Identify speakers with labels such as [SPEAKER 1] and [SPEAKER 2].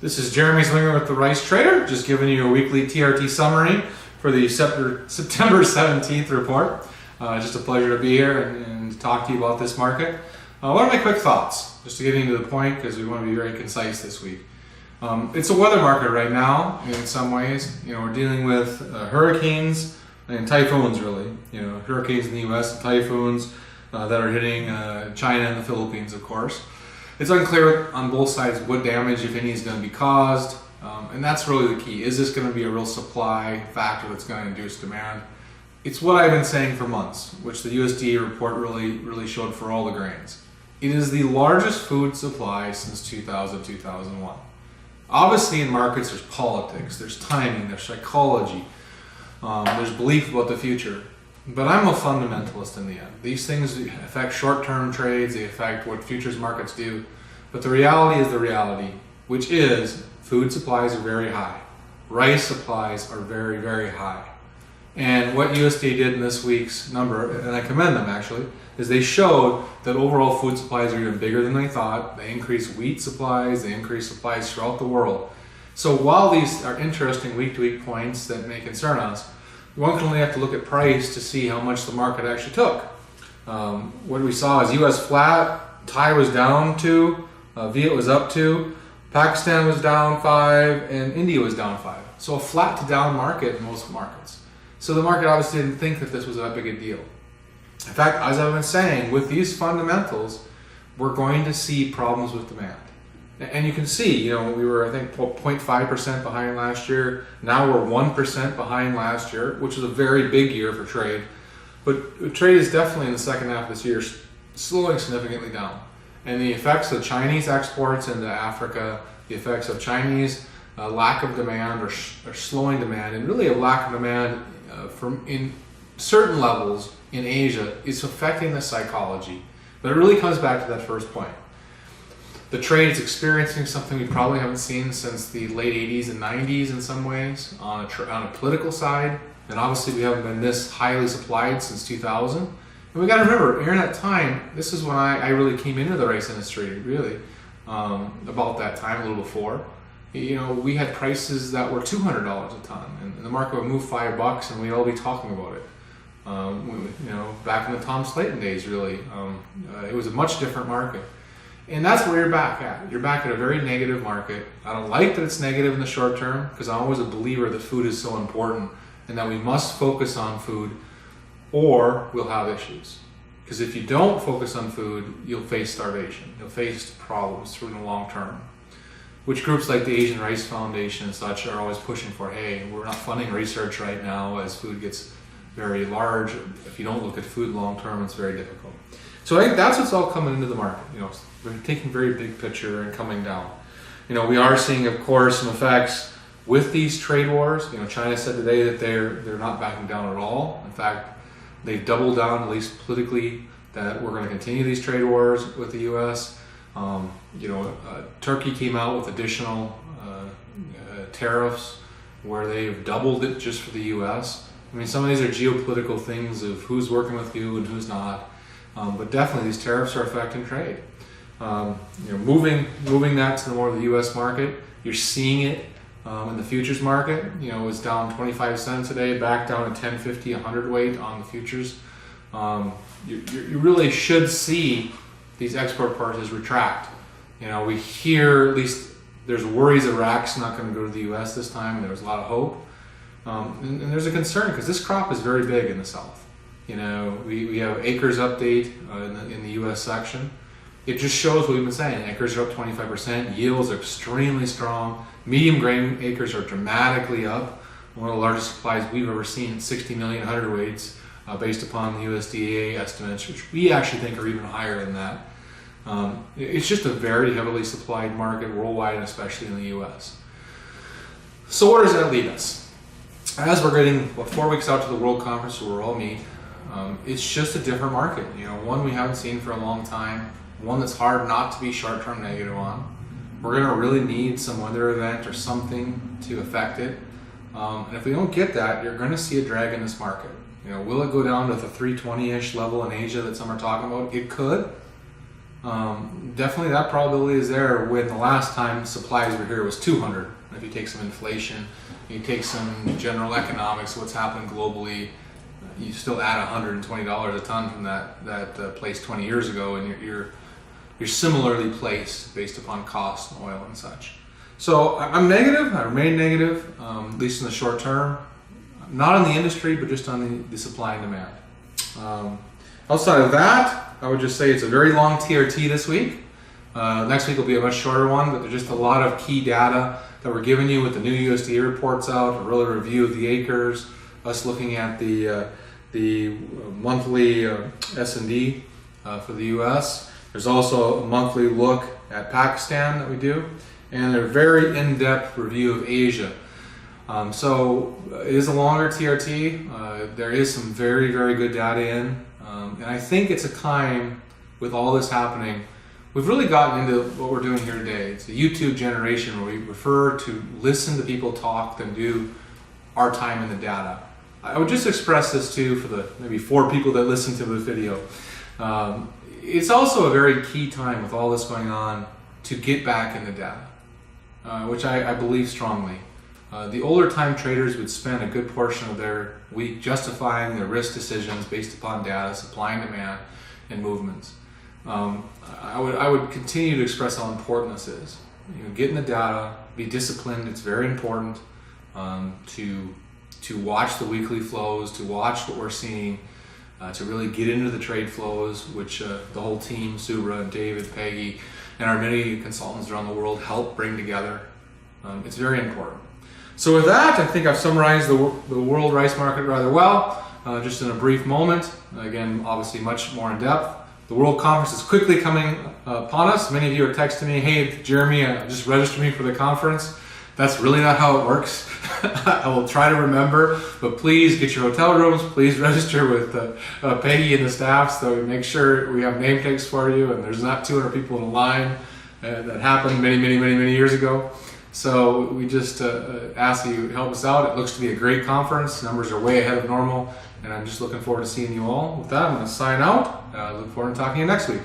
[SPEAKER 1] This is Jeremy Slinger with the Rice Trader, just giving you a weekly TRT summary for the September 17th report. Just a pleasure to be here and talk to you about this market. What are my quick thoughts? Just to get into the point, because we want to be very concise this week. It's a weather market right now in some ways. We're dealing with hurricanes and typhoons, really. Hurricanes in the U.S. and typhoons that are hitting China and the Philippines, of course. It's unclear on both sides what damage, if any, is going to be caused, and that's really the key. Is this going to be a real supply factor that's going to induce demand? It's what I've been saying for months, which the USDA report really showed for all the grains. It is the largest food supply since 2000-2001. Obviously in markets there's politics, there's timing, there's psychology, there's belief about the future. But I'm a fundamentalist in the end. These things affect short-term trades, they affect what futures markets do. But the reality is the reality, which is food supplies are very high. Rice supplies are very high. And what USDA did in this week's number, and I commend them actually, is they showed that overall food supplies are even bigger than they thought. They increased wheat supplies, they increased supplies throughout the world. So while these are interesting week-to-week points that may concern us, one can only have to look at price to see how much the market actually took. What we saw is US flat, Thai was down 2, Viet was up 2, Pakistan was down 5, and India was down 5. So a flat to down market in most markets. So the market obviously didn't think that this was that big a deal. In fact, as I've been saying, with these fundamentals, we're going to see problems with demand. And you can see, we were, I think, 0.5% behind last year. Now we're 1% behind last year, which is a very big year for trade. But trade is definitely in the second half of this year slowing significantly down. And the effects of Chinese exports into Africa, the effects of Chinese lack of demand or slowing demand, and really a lack of demand from in certain levels in Asia is affecting the psychology. But it really comes back to that first point. The trade is experiencing something we probably haven't seen since the late 80s and 90s in some ways on a political side. And obviously we haven't been this highly supplied since 2000. And we got to remember, during that time, this is when I really came into the rice industry, really, about that time, a little before. We had prices that were $200 a ton, and the market would move $5 and we'd all be talking about it. Back in the Tom Slayton days, really, it was a much different market. And that's where you're back at. You're back at a very negative market. I don't like that it's negative in the short term because I'm always a believer that food is so important and that we must focus on food or we'll have issues. Because if you don't focus on food, you'll face starvation. You'll face problems through the long term, which groups like the Asian Rice Foundation and such are always pushing for. Hey, we're not funding research right now as food gets very large. If you don't look at food long term, it's very difficult. So I think that's what's all coming into the market. We're taking very big picture and coming down. We are seeing, of course, some effects with these trade wars. China said today that they're not backing down at all. In fact, they've doubled down, at least politically, that we're going to continue these trade wars with the U.S. Turkey came out with additional tariffs where they've doubled it just for the U.S. Some of these are geopolitical things of who's working with you and who's not. But definitely these tariffs are affecting trade. Moving that to the more of the U.S. market, you're seeing it in the futures market. It's down 25 cents today, back down to 10.50 a hundredweight on the futures. You really should see these export prices retract. We hear, at least there's worries Iraq's not going to go to the U.S. this time. There's a lot of hope. And there's a concern because this crop is very big in the South. We have acres update in the U.S. section. It just shows what we've been saying. Acres are up 25%. Yields are extremely strong. Medium grain acres are dramatically up. One of the largest supplies we've ever seen, 60 million hundredweights, based upon the USDA estimates, which we actually think are even higher than that. It's just a very heavily supplied market worldwide, and especially in the U.S. So where does that lead us? As we're getting 4 weeks out to the World Conference where we'll all meet, it's just a different market. One we haven't seen for a long time, one that's hard not to be short-term negative on. We're going to really need some weather event or something to affect it. And if we don't get that, you're going to see a drag in this market. Will it go down to the 320-ish level in Asia that some are talking about? It could. definitely that probability is there when the last time supplies were here was 200. If you take some inflation, you take some general economics, what's happened globally, you still add $120 a ton from that place 20 years ago, and you're similarly placed based upon cost, oil and such. So I'm negative. I remain negative, at least in the short term. Not on the industry, but just on the supply and demand. Outside of that, I would just say it's a very long TRT this week. Next week will be a much shorter one, but there's just a lot of key data that we're giving you with the new USDA reports out, a real review of the acres, us looking at the monthly S&D for the U.S. There's also a monthly look at Pakistan that we do, and a very in-depth review of Asia. So it is a longer TRT. There is some very, very good data in. And I think it's a time, with all this happening, we've really gotten into what we're doing here today. It's a YouTube generation where we prefer to listen to people talk than do our time in the data. I would just express this too for the maybe 4 people that listen to the video. It's also a very key time with all this going on to get back in the data, which I believe strongly. The older time traders would spend a good portion of their week justifying their risk decisions based upon data, supply and demand, and movements. I would continue to express how important this is. Get in the data, be disciplined. It's very important to watch the weekly flows, to watch what we're seeing, to really get into the trade flows, which the whole team, Subra and David, Peggy, and our many consultants around the world help bring together. It's very important. So with that, I think I've summarized the world rice market rather well, just in a brief moment. Again, obviously much more in depth. The World Conference is quickly coming upon us. Many of you are texting me, hey, Jeremy, just register me for the conference. That's really not how it works. I will try to remember, but please get your hotel rooms. Please register with Peggy and the staff so we make sure we have name tags for you and there's not 200 people in a line. That happened many years ago. So we just ask that you help us out. It looks to be a great conference. Numbers are way ahead of normal, and I'm just looking forward to seeing you all. With that, I'm going to sign out. I look forward to talking to you next week.